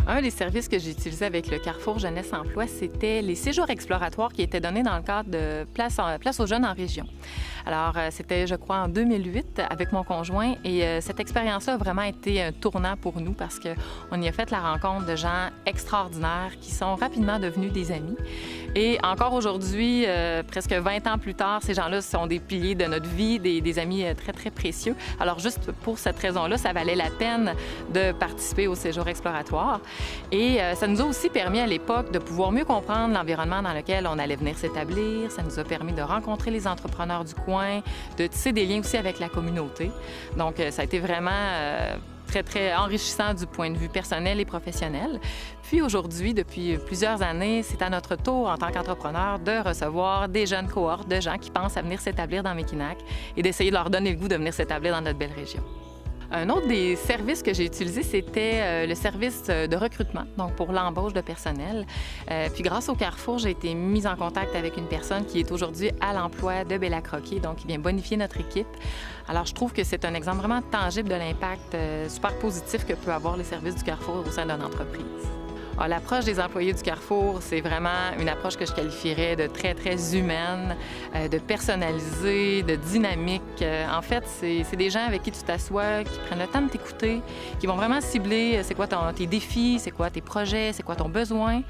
Un des services que j'ai utilisé avec le Carrefour Jeunesse Emploi, c'était les séjours exploratoires qui étaient donnés dans le cadre de Place aux jeunes en région. Alors, c'était, je crois, en 2008 avec mon conjoint et cette expérience-là a vraiment été un tournant pour nous parce qu'on y a fait la rencontre de gens extraordinaires qui sont rapidement devenus des amis. Et encore aujourd'hui, presque 20 ans plus tard, ces gens-là sont des piliers de notre vie, des amis très, très précieux. Alors, juste pour cette raison-là, ça valait la peine de participer au séjour exploratoire. Et ça nous a aussi permis à l'époque de pouvoir mieux comprendre l'environnement dans lequel on allait venir s'établir. Ça nous a permis de rencontrer les entrepreneurs du coin, de tisser des liens aussi avec la communauté. Donc, ça a été vraiment très, très enrichissant du point de vue personnel et professionnel. Puis aujourd'hui, depuis plusieurs années, c'est à notre tour en tant qu'entrepreneur de recevoir des jeunes cohortes de gens qui pensent à venir s'établir dans Mekinac et d'essayer de leur donner le goût de venir s'établir dans notre belle région. Un autre des services que j'ai utilisé, c'était le service de recrutement, donc pour l'embauche de personnel. Puis grâce au Carrefour, j'ai été mise en contact avec une personne qui est aujourd'hui à l'emploi de Bella-Croquier, donc qui vient bonifier notre équipe. Alors, je trouve que c'est un exemple vraiment tangible de l'impact super positif que peut avoir les services du Carrefour au sein d'une entreprise. L'approche des employés du Carrefour, c'est vraiment une approche que je qualifierais de très, très humaine, de personnalisée, de dynamique. En fait, c'est des gens avec qui tu t'assois, qui prennent le temps de t'écouter, qui vont vraiment cibler c'est quoi tes défis, c'est quoi tes projets, c'est quoi ton besoin.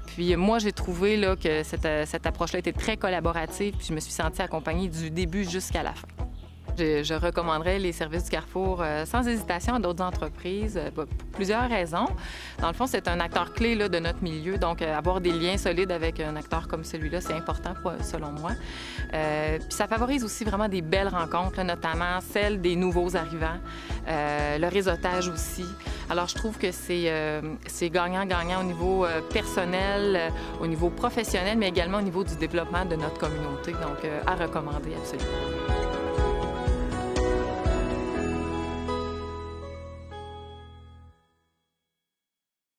Puis moi, j'ai trouvé là, que cette approche-là était très collaborative, puis je me suis sentie accompagnée du début jusqu'à la fin. Je recommanderais les services du Carrefour sans hésitation à d'autres entreprises pour plusieurs raisons. Dans le fond, c'est un acteur clé là, de notre milieu, donc avoir des liens solides avec un acteur comme celui-là, c'est important selon moi. Puis ça favorise aussi vraiment des belles rencontres, là, notamment celles des nouveaux arrivants, le réseautage aussi. Alors, je trouve que c'est gagnant-gagnant au niveau personnel, au niveau professionnel, mais également au niveau du développement de notre communauté, donc à recommander absolument.